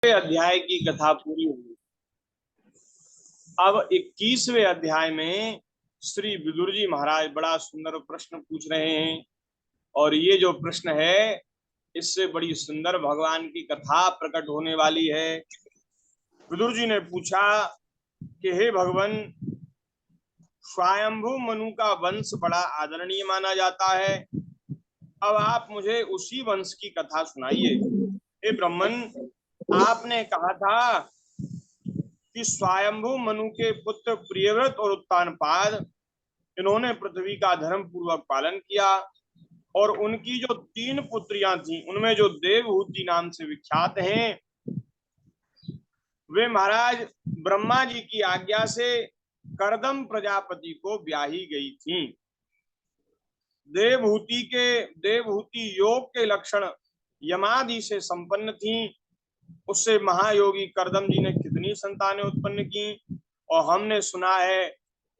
अध्याय की कथा पूरी हुई। अब 21वें अध्याय में श्री विदुर जी महाराज बड़ा सुंदर प्रश्न पूछ रहे हैं। और ये जो प्रश्न है, इससे बड़ी सुंदर भगवान की कथा प्रकट होने वाली है। विदुर जी ने पूछा कि हे भगवान, स्वयंभू मनु का वंश बड़ा आदरणीय माना जाता है। अब आप मुझे उसी वंश की कथा सुनाइए। हे ब्राह्मण, आपने कहा था कि स्वयंभू मनु के पुत्र प्रियव्रत और उत्तानपाद, इन्होंने पृथ्वी का धर्म पूर्वक पालन किया। और उनकी जो 3 पुत्रियां थीं, उनमें जो देवहूति नाम से विख्यात हैं, वे महाराज ब्रह्मा जी की आज्ञा से करदम प्रजापति को ब्याही गई थीं। देवहूति योग के लक्षण यमादि से संपन्न थीं। उससे महायोगी करदम जी ने कितनी संतानें उत्पन्न की। और हमने सुना है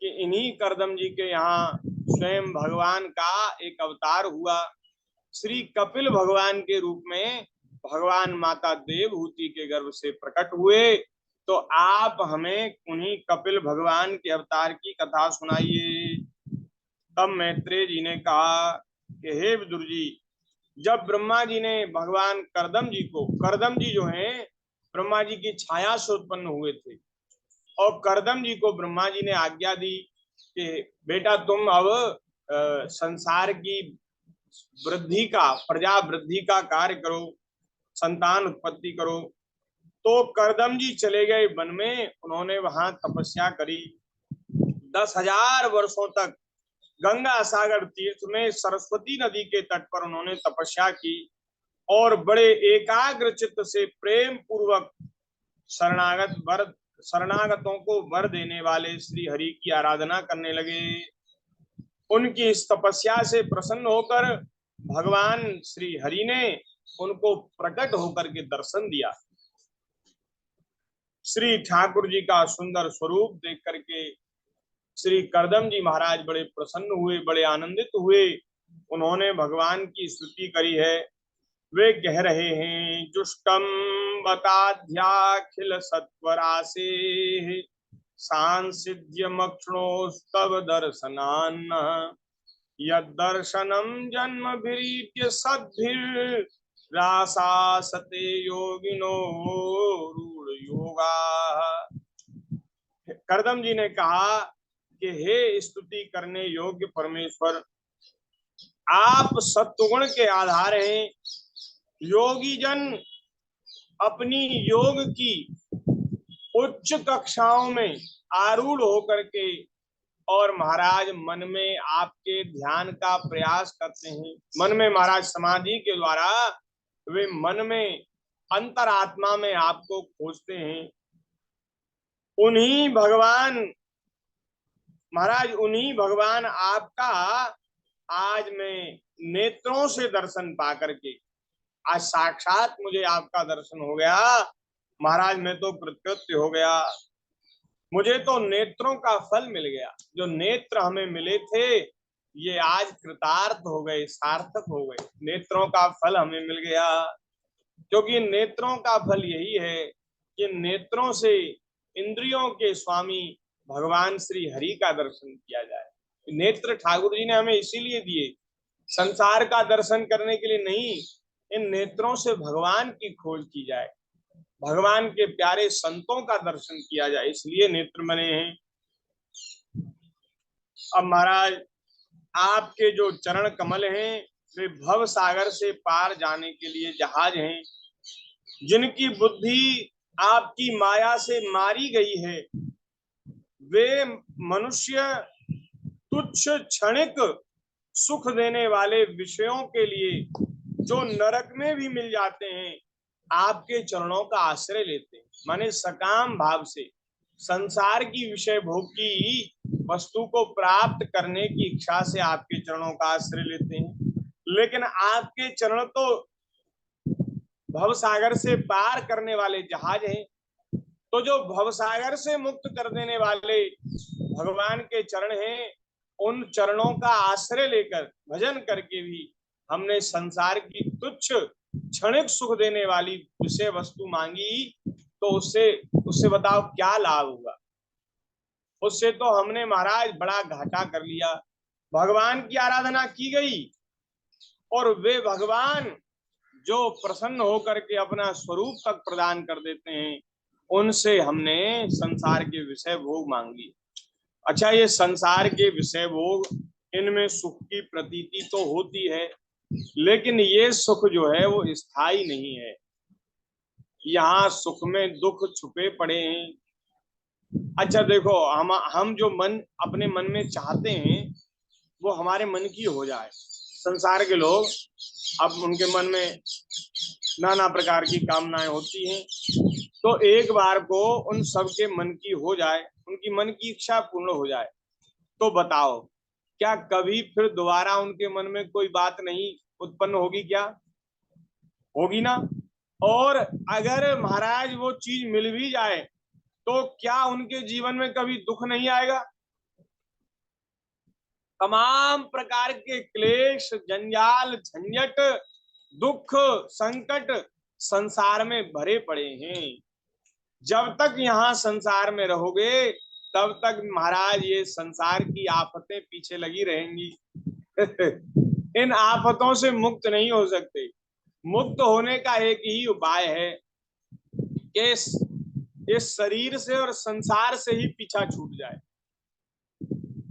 कि इन्हीं करदम जी के यहाँ स्वयं भगवान का एक अवतार हुआ। श्री कपिल भगवान के रूप में भगवान माता देवहूति के गर्भ से प्रकट हुए। तो आप हमें उन्हीं कपिल भगवान के अवतार की कथा सुनाइए। तब मैत्रेय जी ने कहा कि हे विदुर जी, जब ब्रह्मा जी ने भगवान करदम जी जो हैं ब्रह्मा जी की छाया से उत्पन्न हुए थे, और करदम जी को ब्रह्मा जी ने आज्ञा दी कि बेटा तुम अब संसार की प्रजा वृद्धि का कार्य करो, संतान उत्पत्ति करो। तो करदम जी चले गए वन में। उन्होंने वहां तपस्या करी। 10,000 वर्षों तक गंगा सागर तीर्थ में सरस्वती नदी के तट पर उन्होंने तपस्या की। और बड़े एकाग्र चित्त से प्रेम पूर्वक शरणागतों को वर देने वाले श्री हरि की आराधना करने लगे। उनकी इस तपस्या से प्रसन्न होकर भगवान श्री हरि ने उनको प्रकट होकर के दर्शन दिया। श्री ठाकुर जी का सुंदर स्वरूप देख करके श्री करदम जी महाराज बड़े प्रसन्न हुए, बड़े आनंदित हुए। उन्होंने भगवान की स्तुति करी है। वे कह रहे हैं, जुष्टम बताध्याखिल सत्वरासे सांसिध्य मक्षणोस्तव दर्शनान्न यदर्शनम जन्म भीर्य सद्भिर रासासते योगिनो रूढ़ योगा। करदम जी ने कहा कि हे स्तुति करने योग्य परमेश्वर, आप सत्वगुण के आधार हैं। योगी जन अपनी योग की उच्च कक्षाओं में आरूढ़ होकर के और महाराज मन में आपके ध्यान का प्रयास करते हैं। मन में महाराज समाधि के द्वारा वे मन में अंतरात्मा में आपको खोजते हैं। उन्हीं भगवान आपका आज मैं नेत्रों से दर्शन पा करके, आज साक्षात मुझे आपका दर्शन हो गया। महाराज मैं तो कृतकृत्य हो गया। मुझे तो नेत्रों का फल मिल गया। जो नेत्र हमें मिले थे ये आज कृतार्थ हो गए, सार्थक हो गए। नेत्रों का फल हमें मिल गया। क्योंकि नेत्रों का फल यही है कि नेत्रों से इंद्रियों के स्वामी भगवान श्री हरि का दर्शन किया जाए। नेत्र ठाकुर जी ने हमें इसीलिए दिए, संसार का दर्शन करने के लिए नहीं। इन नेत्रों से भगवान की खोज की जाए, भगवान के प्यारे संतों का दर्शन किया जाए, इसलिए नेत्र बने हैं। अब महाराज आपके जो चरण कमल हैं वे भव सागर से पार जाने के लिए जहाज हैं। जिनकी बुद्धि आपकी माया से मारी गई है, वे मनुष्य तुच्छ क्षणिक सुख देने वाले विषयों के लिए जो नरक में भी मिल जाते हैं, आपके चरणों का आश्रय लेते हैं। माने सकाम भाव से संसार की विषय भोग की वस्तु को प्राप्त करने की इच्छा से आपके चरणों का आश्रय लेते हैं। लेकिन आपके चरण तो भवसागर से पार करने वाले जहाज हैं। तो जो भवसागर से मुक्त कर देने वाले भगवान के चरण हैं, उन चरणों का आश्रय लेकर भजन करके भी हमने संसार की तुच्छ क्षणिक सुख देने वाली विषय वस्तु मांगी तो उससे उससे बताओ क्या लाभ हुआ? उससे तो हमने महाराज बड़ा घाटा कर लिया। भगवान की आराधना की गई और वे भगवान जो प्रसन्न होकर के अपना स्वरूप तक प्रदान कर देते हैं, उनसे हमने संसार के विषय भोग मांगी। अच्छा, ये संसार के विषय भोग, इनमें सुख की प्रतीति तो होती है, लेकिन ये सुख जो है वो स्थायी नहीं है। यहाँ सुख में दुख छुपे पड़े हैं। अच्छा देखो, हम जो मन अपने मन में चाहते हैं वो हमारे मन की हो जाए। संसार के लोग, अब उनके मन में नाना प्रकार की कामनाएं होती हैं, तो एक बार को उन सबके मन की हो जाए, उनकी मन की इच्छा पूर्ण हो जाए, तो बताओ क्या कभी फिर दोबारा उनके मन में कोई बात नहीं उत्पन्न होगी? क्या होगी ना? और अगर महाराज वो चीज मिल भी जाए तो क्या उनके जीवन में कभी दुख नहीं आएगा? तमाम प्रकार के क्लेश, जंजाल, झंझट, दुख, संकट संसार में भरे पड़े हैं। जब तक यहाँ संसार में रहोगे तब तक महाराज ये संसार की आफतें पीछे लगी रहेंगी। इन आफतों से मुक्त नहीं हो सकते। मुक्त होने का एक ही उपाय है कि इस शरीर से और संसार से ही पीछा छूट जाए।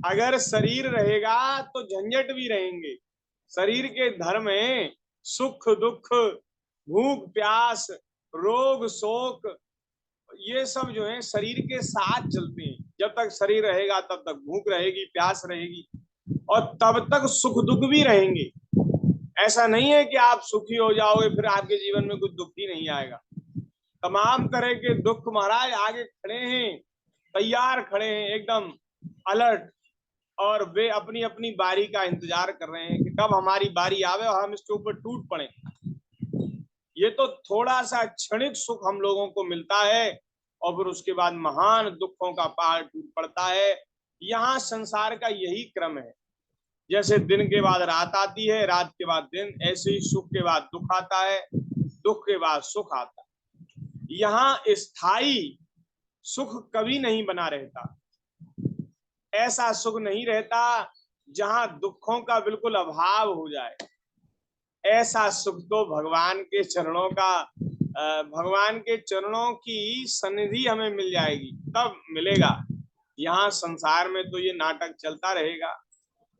अगर शरीर रहेगा तो झंझट भी रहेंगे। शरीर के धर्म है सुख दुख, भूख प्यास, रोग शोक, ये सब जो है शरीर के साथ चलते हैं। जब तक शरीर रहेगा तब तक भूख रहेगी, प्यास रहेगी, और तब तक सुख दुख भी रहेंगे। ऐसा नहीं है कि आप सुखी हो जाओगे फिर आपके जीवन में कुछ दुख ही नहीं आएगा। तमाम तरह के दुख महाराज आगे खड़े हैं, तैयार खड़े हैं, एकदम अलर्ट, और वे अपनी अपनी बारी का इंतजार कर रहे हैं कि कब हमारी बारी आवे और हम इसके ऊपर टूट पड़े। ये तो थोड़ा सा क्षणिक सुख हम लोगों को मिलता है और फिर उसके बाद महान दुखों का पहाड़ टूट पड़ता है। यहाँ संसार का यही क्रम है। जैसे दिन के बाद रात आती है, रात के बाद दिन, ऐसे ही सुख के बाद दुख आता है, दुख के बाद सुख आता है। यहाँ स्थायी सुख कभी नहीं बना रहता। ऐसा सुख नहीं रहता जहां दुखों का बिल्कुल अभाव हो जाए। ऐसा सुख तो भगवान के चरणों का, भगवान के चरणों की सनिधि हमें मिल जाएगी तब मिलेगा। यहाँ संसार में तो ये नाटक चलता रहेगा।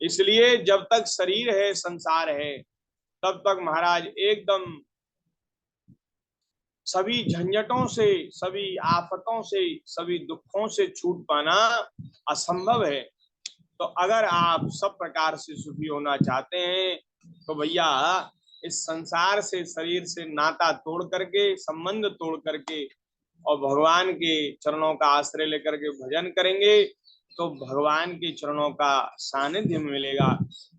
इसलिए जब तक शरीर है, संसार है, तब तक महाराज एकदम सभी झंझटों से, सभी आफतों से, सभी दुखों से छूट पाना असंभव है। तो अगर आप सब प्रकार से सुखी होना चाहते हैं तो भैया इस संसार से, शरीर से नाता तोड़ करके, संबंध तोड़ करके और भगवान के चरणों का आश्रय लेकर के भजन करेंगे तो भगवान के चरणों का सानिध्य मिलेगा।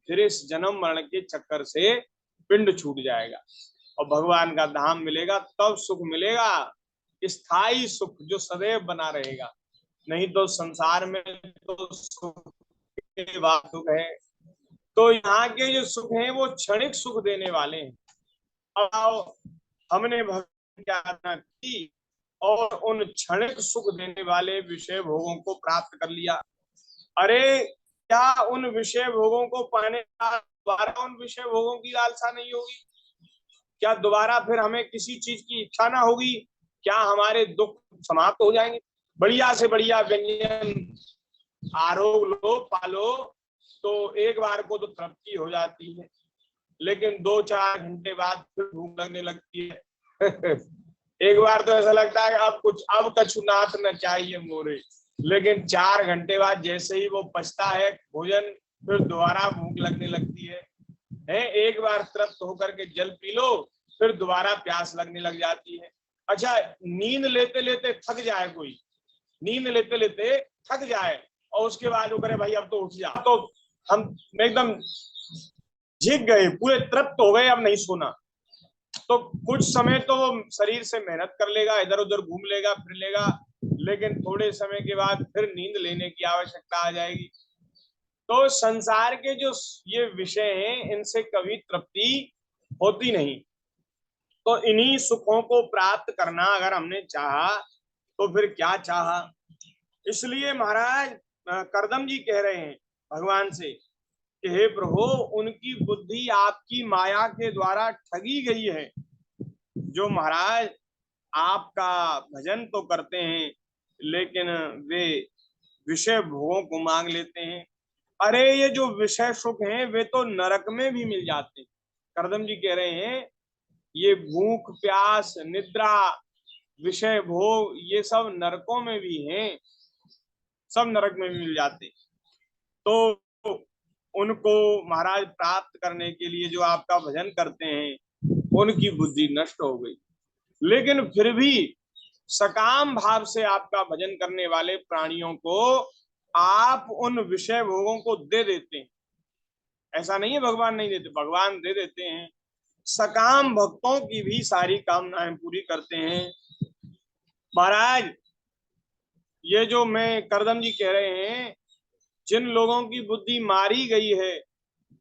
फिर इस जन्म मरण के चक्कर से पिंड छूट जाएगा और भगवान का धाम मिलेगा। तब सुख मिलेगा, स्थायी सुख जो सदैव बना रहेगा। नहीं तो संसार में तो सुख के बाद दुख है। तो यहाँ के जो सुख हैं वो क्षणिक सुख देने वाले हैं। अब हमने भगवान की आराधना की और उन क्षणिक सुख देने वाले विषय भोगों को प्राप्त कर लिया। अरे क्या उन विषय भोगों को पाने का दोबारा उन विषय भोगों की लालसा नहीं होगी? क्या दोबारा फिर हमें किसी चीज की इच्छा ना होगी? क्या हमारे दुख समाप्त हो जाएंगे? बढ़िया से बढ़िया व्यंजन आरोग लो, पालो, तो एक बार को तो तृप्ति हो जाती है, लेकिन 2-4 घंटे बाद फिर भूख लगने लगती है। एक बार तो ऐसा लगता है अब कुछ, अब कछुनाथ न चाहिए मोरे, लेकिन 4 घंटे बाद जैसे ही वो पचता है भोजन, फिर दोबारा भूख लगने लगती है। एक बार तृप्त होकर के जल पी लो, फिर दोबारा प्यास लगने लग जाती है। अच्छा, नींद लेते लेते थक जाए कोई, नींद लेते लेते थक जाए और उसके बाद वो करे भाई अब तो उठ जा, तो हम एकदम झिक गए, पूरे तृप्त हो गए, अब नहीं सोना। तो कुछ समय तो वो शरीर से मेहनत कर लेगा, इधर उधर घूम लेगा, फिर लेगा, लेकिन थोड़े समय के बाद फिर नींद लेने की आवश्यकता आ जाएगी। तो संसार के जो ये विषय हैं इनसे कभी तृप्ति होती नहीं। तो इन्हीं सुखों को प्राप्त करना अगर हमने चाहा तो फिर क्या चाहा। इसलिए महाराज करदम जी कह रहे हैं भगवान से कि हे प्रभु, उनकी बुद्धि आपकी माया के द्वारा ठगी गई है, जो महाराज आपका भजन तो करते हैं लेकिन वे विषय भोगों को मांग लेते हैं। अरे ये जो विषय सुख हैं वे तो नरक में भी मिल जाते हैं। करदम जी कह रहे हैं ये भूख प्यास निद्रा विषय भोग ये सब नरकों में भी हैं, सब नरक में भी मिल जाते। तो उनको महाराज प्राप्त करने के लिए जो आपका भजन करते हैं उनकी बुद्धि नष्ट हो गई, लेकिन फिर भी सकाम भाव से आपका भजन करने वाले प्राणियों को आप उन विषय भोगों को दे देते हैं। ऐसा नहीं है भगवान नहीं देते, भगवान दे देते हैं। सकाम भक्तों की भी सारी कामनाएं पूरी करते हैं। महाराज ये जो मैं करदम जी कह रहे हैं, जिन लोगों की बुद्धि मारी गई है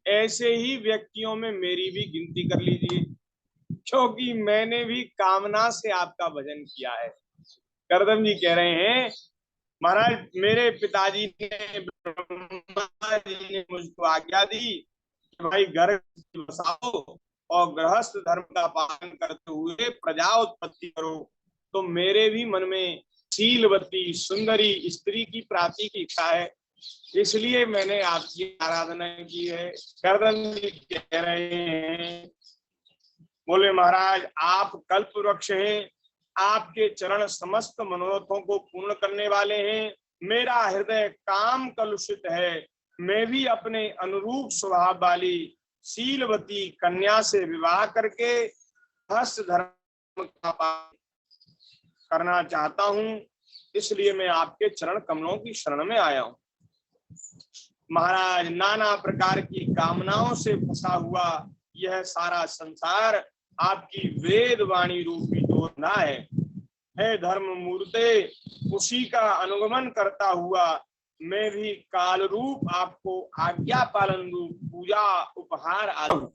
ऐसे ही व्यक्तियों में मेरी भी गिनती कर लीजिए, क्योंकि मैंने भी कामना से आपका भजन किया है। करदम जी कह रहे हैं महाराज मेरे पिताजी ने ब्रह्मा जी ने मुझको आज्ञा दी कि भाई घर बसाओ और गृहस्थ धर्म का पालन करते हुए प्रजा उत्पत्ति करो। तो मेरे भी मन में शीलवती सुंदरी स्त्री की प्राप्ति की इच्छा है, इसलिए मैंने आपकी आराधना की है। करदम जी कह रहे हैं बोले महाराज आप कल्प वृक्ष हैं, आपके चरण समस्त मनोरथों को पूर्ण करने वाले हैं। मेरा हृदय काम कलुषित है, मैं भी अपने अनुरूप स्वभाव वाली शीलवती कन्या से विवाह करके हस्त धर्म का पालन करना चाहता हूं, इसलिए मैं आपके चरण कमलों की शरण में आया हूं। महाराज नाना प्रकार की कामनाओं से फंसा हुआ यह सारा संसार आपकी वेद वाणी रूपी दोना है धर्म मूर्ते, उसी का अनुगमन करता हुआ मैं भी काल रूप आपको आज्ञा पालन रूप पूजा उपहार आदि,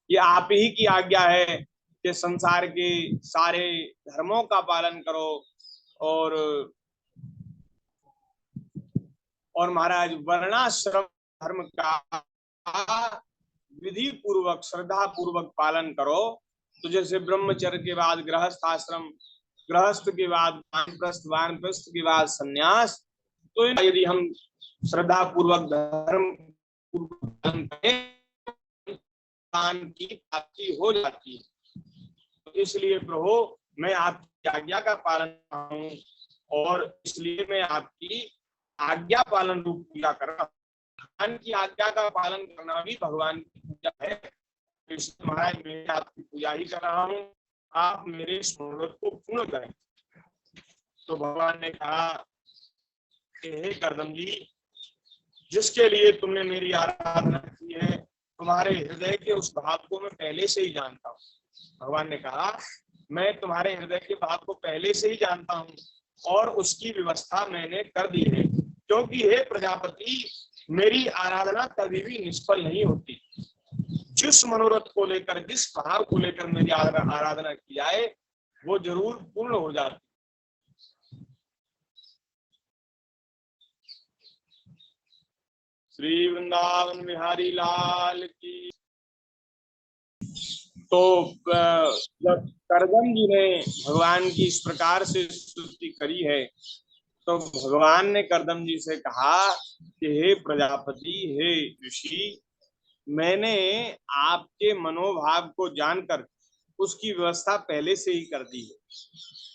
ये आप ही की आज्ञा है कि संसार के सारे धर्मों का पालन करो और महाराज वर्णाश्रम धर्म का विधि पूर्वक श्रद्धा पूर्वक पालन करो। तो जैसे ब्रह्मचर्य के बाद गृहस्थ आश्रम, गृहस्थ के बाद वानप्रस्थ, वानप्रस्थ के बाद संन्यास, तो यदि हम श्रद्धा पूर्वक धर्म पालन करें की प्राप्ति हो जाती है। तो इसलिए प्रभु मैं आपकी आज्ञा का पालन कर रहा हूँ और इसलिए मैं आपकी आज्ञा पालन रूप पूजा कर रहा हूँ। भगवान की आज्ञा का पालन करना भी भगवान की पूजा है। इसलिए महाराज मैं आपकी पूजा ही कर रहा हूँ, आप मेरे मनोरथ को पूर्ण करें। तो भगवान ने कहा कि हे करदम जी, जिसके लिए तुमने मेरी आराधना की है तुम्हारे हृदय के उस भाव को मैं पहले से ही जानता हूँ। भगवान ने कहा मैं तुम्हारे हृदय के भाव को पहले से ही जानता हूँ और उसकी व्यवस्था मैंने कर दी है, क्योंकि हे प्रजापति मेरी आराधना कभी भी निष्फल नहीं होती। जिस मनोरथ को लेकर जिस भाव को लेकर मेरी आराधना की जाए वो जरूर पूर्ण हो जाती। श्री वृंदावन बिहारी लाल की। तो जब करदम जी ने भगवान की इस प्रकार से स्तुति करी है तो भगवान ने करदम जी से कहा कि हे प्रजापति, हे ऋषि, मैंने आपके मनोभाव को जानकर उसकी व्यवस्था पहले से ही कर दी है।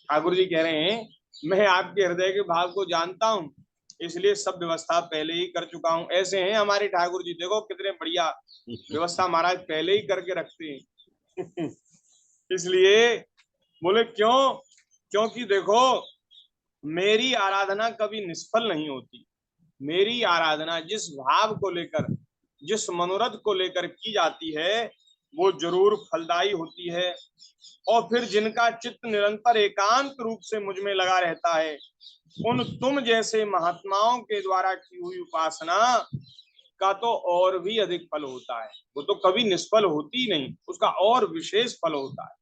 ठाकुर जी कह रहे हैं मैं आपके हृदय के भाव को जानता हूं, इसलिए सब व्यवस्था पहले ही कर चुका हूं। ऐसे हैं हमारे ठाकुर जी, देखो कितने बढ़िया व्यवस्था महाराज पहले ही करके रखते हैं। इसलिए बोले क्यों? क्योंकि देखो मेरी आराधना कभी निष्फल नहीं होती। मेरी आराधना जिस भाव को लेकर जिस मनोरथ को लेकर की जाती है वो जरूर फलदायी होती है। और फिर जिनका चित्त निरंतर एकांत रूप से मुझ में लगा रहता है उन तुम जैसे महात्माओं के द्वारा की हुई उपासना का तो और भी अधिक फल होता है। वो तो कभी निष्फल होती नहीं, उसका और विशेष फल होता है।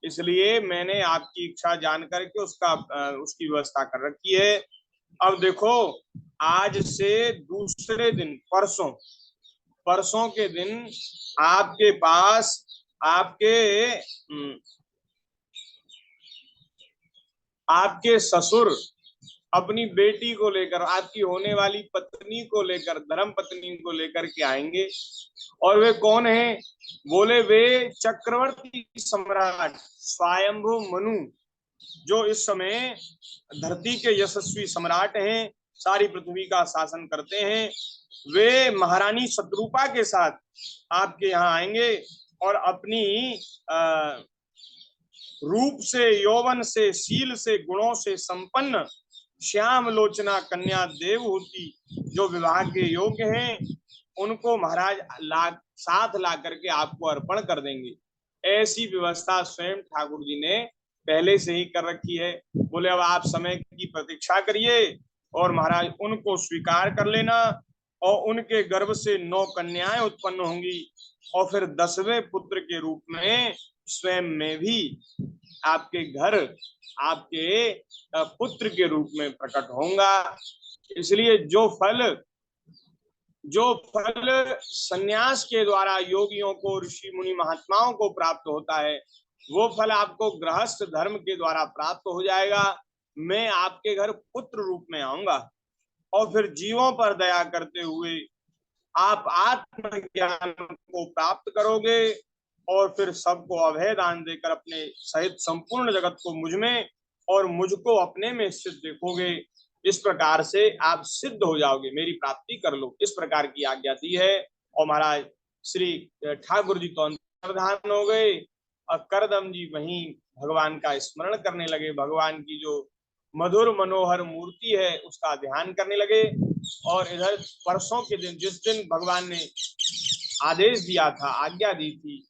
इसलिए मैंने आपकी इच्छा जान करके उसकी व्यवस्था कर रखी है। अब देखो, आज से दूसरे दिन परसों परसों के दिन आपके पास आपके आपके ससुर अपनी बेटी को लेकर, आपकी होने वाली पत्नी को लेकर, धर्म पत्नी को लेकर के आएंगे। और वे कौन है? बोले वे चक्रवर्ती सम्राट स्वयंभू मनु, जो इस समय धरती के यशस्वी सम्राट हैं, सारी पृथ्वी का शासन करते हैं। वे महारानी शत्रुपा के साथ आपके यहाँ आएंगे और अपनी रूप से, यौवन से, शील से, गुणों से संपन्न श्याम लोचना कन्या देवहूति जो विवाह के योग्य हैं, उनको महाराज साथ ला करके आपको अर्पण कर देंगे। ऐसी व्यवस्था स्वयं ठाकुर जी ने पहले से ही कर रखी है। बोले अब आप समय की प्रतीक्षा करिए और महाराज उनको स्वीकार कर लेना, और उनके गर्भ से 9 कन्याएं उत्पन्न होंगी, और फिर 10वें पुत्र के रूप में स्वयं में भी आपके घर आपके पुत्र के रूप में प्रकट होगा। इसलिए जो फल सन्यास के द्वारा योगियों को, ऋषि मुनि महात्माओं को प्राप्त होता है, वो फल आपको गृहस्थ धर्म के द्वारा प्राप्त हो जाएगा। मैं आपके घर पुत्र रूप में आऊंगा और फिर जीवों पर दया करते हुए आप आत्मज्ञान को प्राप्त करोगे, और फिर सबको अभय दान देकर अपने सहित संपूर्ण जगत को मुझ में और मुझको अपने में स्थित देखोगे। इस प्रकार से आप सिद्ध हो जाओगे, मेरी प्राप्ति कर लो। इस प्रकार की आज्ञा दी है। और महाराज श्री ठाकुर जी तो अंतर्धान हो गए, और करदम जी वहीं भगवान का स्मरण करने लगे, भगवान की जो मधुर मनोहर मूर्ति है उसका ध्यान करने लगे। और इधर परसों के दिन, जिस दिन भगवान ने आदेश दिया था, आज्ञा दी थी,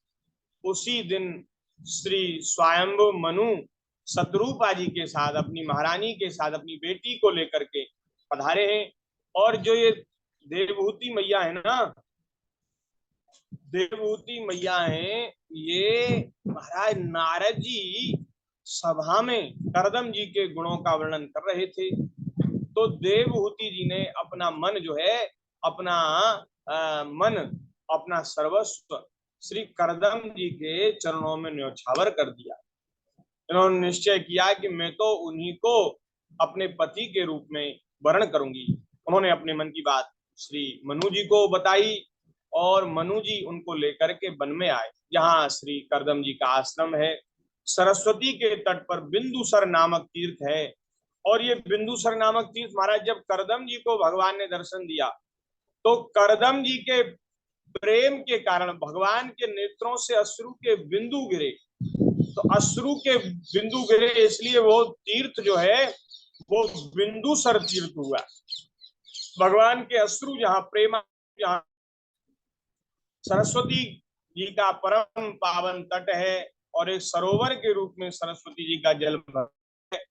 उसी दिन श्री स्वयंभू मनु शत्रुपा जी के साथ, अपनी महारानी के साथ, अपनी बेटी को लेकर के पधारे हैं। और जो ये देवहूति मैया है ना, देवहूति मैया है, ये महाराज नारद जी सभा में करदम जी के गुणों का वर्णन कर रहे थे। तो देवहूति जी ने अपना मन जो है, अपना मन, अपना सर्वस्व श्री करदम जी के चरणों में न्यौछावर कर दिया। इन्होंने निश्चय किया कि मैं तो उन्हीं को अपने पति के रूप में वर्ण करूंगी। उन्होंने अपने मन की बात श्री मनु जी को बताई, और मनु जी उनको लेकर के वन में आए, जहाँ श्री करदम जी का आश्रम है। सरस्वती के तट पर बिंदुसर नामक तीर्थ है। और ये बिंदुसर नामक तीर्थ, महाराज जब करदम जी को भगवान ने दर्शन दिया, तो करदम जी के प्रेम के कारण भगवान के नेत्रों से अश्रु के बिंदु गिरे। तो अश्रु के बिंदु गिरे, इसलिए वो तीर्थ जो है वो बिंदुसर तीर्थ हुआ। भगवान के अश्रु जहाँ, प्रेम जहाँ, सरस्वती जी का परम पावन तट है, और एक सरोवर के रूप में सरस्वती जी का जल है,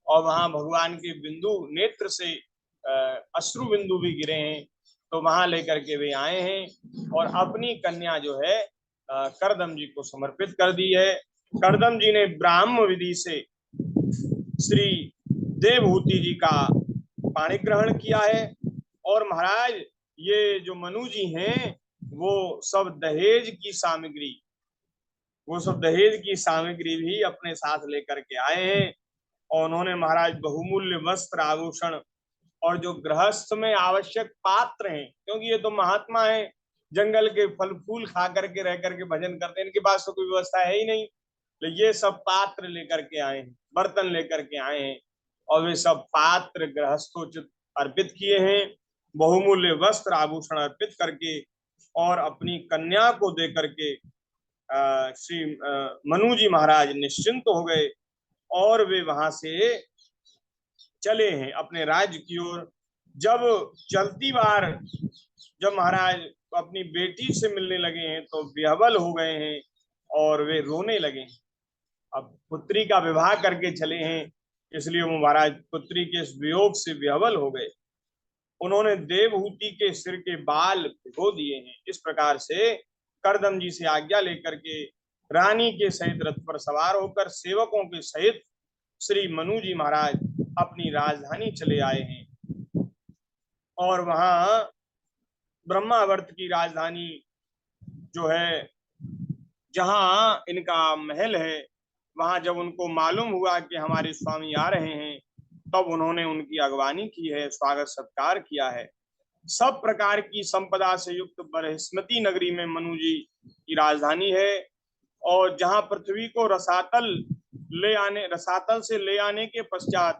और वहां भगवान के बिंदु नेत्र से अश्रु बिंदु भी गिरे हैं। तो वहां लेकर के वे आए हैं और अपनी कन्या जो है करदम जी को समर्पित कर दी है। करदम जी ने ब्राह्म विधि से श्री देवहूति जी का पाणी ग्रहण किया है। और महाराज ये जो मनु जी हैं, वो सब दहेज की सामग्री भी अपने साथ लेकर के आए हैं। और उन्होंने महाराज बहुमूल्य वस्त्र, आभूषण, और जो गृहस्थ में आवश्यक पात्र हैं, क्योंकि ये तो महात्मा हैं, जंगल के फल फूल खा करके रह करके भजन करते हैं, इनके पास तो कोई व्यवस्था है ही नहीं, तो ये सब पात्र लेकर के आए हैं, बर्तन लेकर के आए हैं, और वे सब पात्र गृहस्थोचित अर्पित किए हैं। बहुमूल्य वस्त्र आभूषण अर्पित करके और अपनी कन्या को दे करके श्री मनु जी महाराज निश्चिंत हो गए, और वे वहां से चले हैं अपने राज्य की ओर। जब चलती बार जब महाराज अपनी बेटी से मिलने लगे हैं, तो विह्वल हो गए हैं और वे रोने लगे हैं। अब पुत्री का विवाह करके चले हैं, इसलिए वो महाराज पुत्री के वियोग से विह्वल हो गए। उन्होंने देवहूति के सिर के बाल भिगो दिए हैं। इस प्रकार से करदम जी से आज्ञा लेकर के रानी के सहित रथ पर सवार होकर सेवकों के सहित श्री मनु जी महाराज अपनी राजधानी चले आए हैं। और वहां ब्रह्मावर्त की राजधानी जो है, जहां इनका महल है, वहां जब उनको मालूम हुआ कि हमारे स्वामी आ रहे हैं, तब उन्होंने उनकी अगवानी की है, स्वागत सत्कार किया है। सब प्रकार की संपदा से युक्त बृहस्पति नगरी में मनु जी की राजधानी है। और जहां पृथ्वी को रसातल से ले आने के पश्चात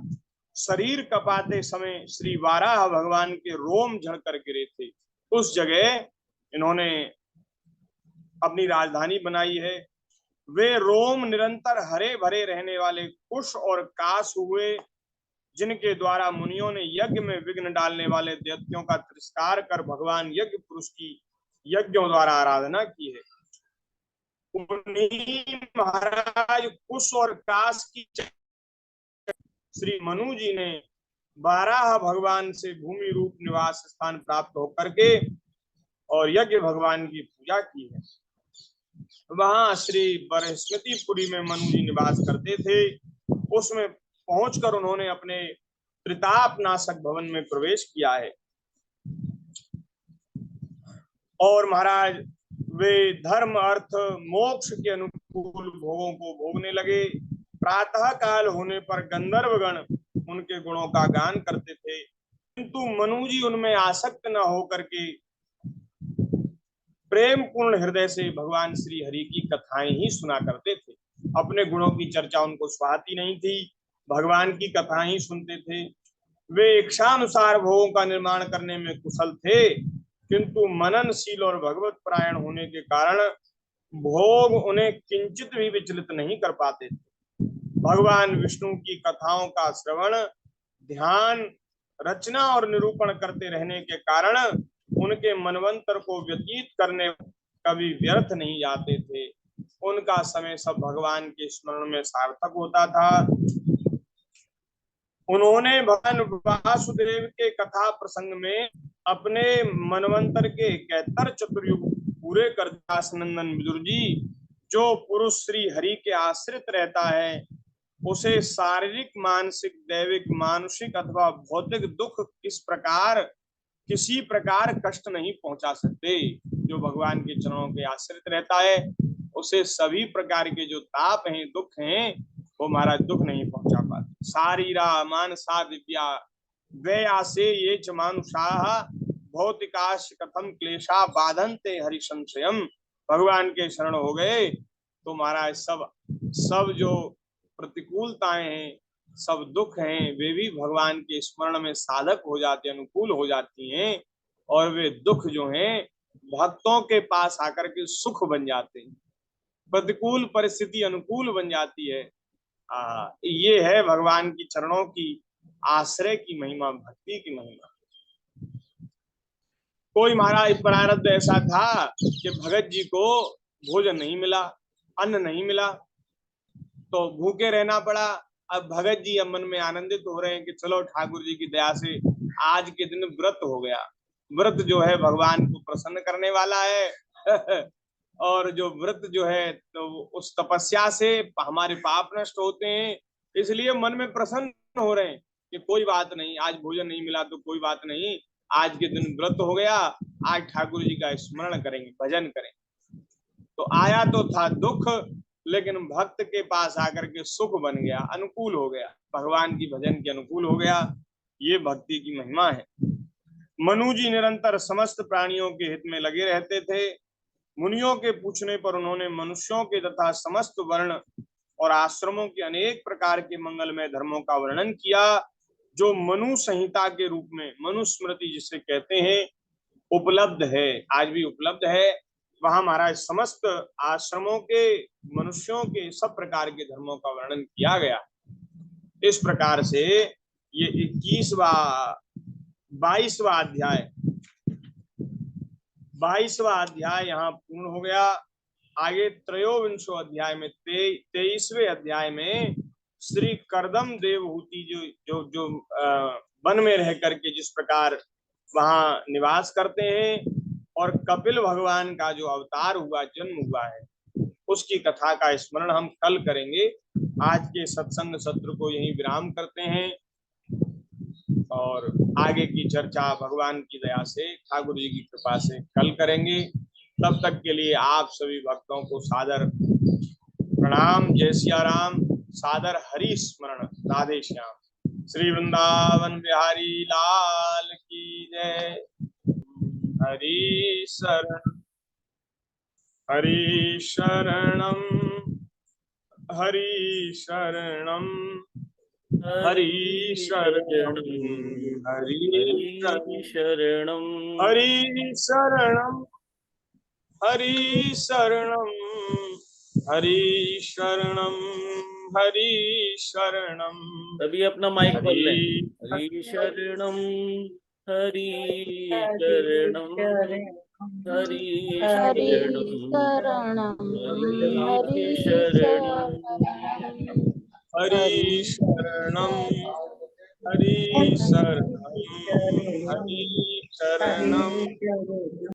शरीर कपाते समय श्री वाराह भगवान के रोम झड़कर गिरे थे, उस जगह इन्होंने अपनी राजधानी बनाई है। वे रोम निरंतर हरे भरे रहने वाले कुश और काश हुए, जिनके द्वारा मुनियों ने यज्ञ में विघ्न डालने वाले दैत्यों का तिरस्कार कर भगवान यज्ञ पुरुष की यज्ञों द्वारा आराधना की है। उन्हीं महाराज कुश और काश की श्री मनु जी ने बारह भगवान से भूमि रूप निवास स्थान प्राप्त होकर के और यज्ञ भगवान की पूजा की है। वहां श्री बृहस्पतिपुरी में मनु जी निवास करते थे। उसमें पहुंचकर उन्होंने अपने त्रिताप नाशक भवन में प्रवेश किया है। और महाराज वे धर्म अर्थ मोक्ष के अनुकूल भोगों को भोगने लगे। प्रातः काल होने पर गंधर्वगण उनके गुणों का गान करते थे, किंतु मनु जी उनमें आसक्त न होकर के प्रेम पूर्ण हृदय से भगवान श्री हरि की कथाएं ही सुना करते थे। अपने गुणों की चर्चा उनको सुहाती नहीं थी, भगवान की कथाएं ही सुनते थे। वे इच्छानुसार भोगों का निर्माण करने में कुशल थे, किंतु मननशील और भगवत परायण होने के कारण भोग उन्हें किंचित भी विचलित नहीं कर पाते थे। भगवान विष्णु की कथाओं का श्रवण, ध्यान, रचना और निरूपण करते रहने के कारण उनके मनवंतर को व्यतीत करने कभी व्यर्थ नहीं जाते थे। उनका समय सब भगवान के स्मरण में सार्थक होता था। उन्होंने भगवान वासुदेव के कथा प्रसंग में अपने मनवंतर के 71 चतुर्युग पूरे कर दासनंदन विदुर जी, जो पुरुष श्री हरि के आश्रित रहता है उसे शारीरिक, मानसिक, दैविक, मानुषिक अथवा भौतिक दुख किसी प्रकार कष्ट नहीं पहुंचा सकते। जो भगवान के चरणों के आश्रित रहता है उसे सभी प्रकार के जो ताप हैं, दुख हैं, वो महाराज दुख नहीं पहुंचा पाते। शारीरा मानसा विद्या व्ययासे ये च मानुषाः भौतिकाश कथम क्लेशा बाधन्ते हरि संशयम। भगवान के शरण हो गए तो महाराज सब जो प्रतिकूलताएं हैं, सब दुख हैं, वे भी भगवान के स्मरण में साधक हो जाते, अनुकूल हो जाती हैं। और वे दुख जो हैं भक्तों के पास आकर के सुख बन जाते हैं, प्रतिकूल परिस्थिति अनुकूल बन जाती है। ये है भगवान की चरणों की आश्रय की महिमा, भक्ति की महिमा। कोई महाराज प्रारब्ध ऐसा था कि भगत जी को भोजन नहीं मिला, अन्न नहीं मिला, तो भूखे रहना पड़ा। अब भगत जी अब मन में आनंदित हो रहे हैं कि चलो ठाकुर जी की दया से आज के दिन व्रत हो गया। व्रत जो है भगवान को प्रसन्न करने वाला है और जो व्रत जो है तो उस तपस्या से हमारे पाप नष्ट होते हैं, इसलिए मन में प्रसन्न हो रहे हैं कि कोई बात नहीं, आज भोजन नहीं मिला तो कोई बात नहीं, आज के दिन व्रत हो गया, आज ठाकुर जी का स्मरण करेंगे, भजन करेंगे। तो आया तो था दुख, लेकिन भक्त के पास आकर के सुख बन गया, अनुकूल हो गया, भगवान की भजन के अनुकूल हो गया। ये भक्ति की महिमा है। मनु जी निरंतर समस्त प्राणियों के हित में लगे रहते थे। मुनियों के पूछने पर उन्होंने मनुष्यों के तथा समस्त वर्ण और आश्रमों के अनेक प्रकार के मंगलमय धर्मों का वर्णन किया, जो मनु संहिता के रूप में, मनुस्मृति जिसे कहते हैं, उपलब्ध है, आज भी उपलब्ध है। वहां महाराज समस्त आश्रमों के, मनुष्यों के सब प्रकार के धर्मों का वर्णन किया गया। इस प्रकार से ये 22वां अध्याय यहाँ पूर्ण हो गया। आगे त्रयोविंशो अध्याय में 23वें अध्याय में श्री करदम देवहूति जो वन में रह करके जिस प्रकार वहां निवास करते हैं और कपिल भगवान का जो अवतार हुआ, जन्म हुआ है, उसकी कथा का स्मरण हम कल करेंगे। आज के सत्संग सत्र को यहीं विराम करते हैं और आगे की चर्चा भगवान की दया से, ठाकुर जी की कृपा से कल करेंगे। तब तक के लिए आप सभी भक्तों को सादर प्रणाम। जय सिया राम। सादर हरि स्मरण। राधे श्याम। श्री वृंदावन बिहारी लाल की जय। हरि शरण हरि शरणम हरि शरणम हरि शरणम हरि शरणम हरि शरणम हरि शरणम हरि शरणम हरि शरणम। तभी अपना माइक खोल लें। हरि शरणम हरि शरणम हरि हरि शरणम शरणं हरि हरि शरणम शरणं हरि शरणम हरि शरणम हरि शरणम।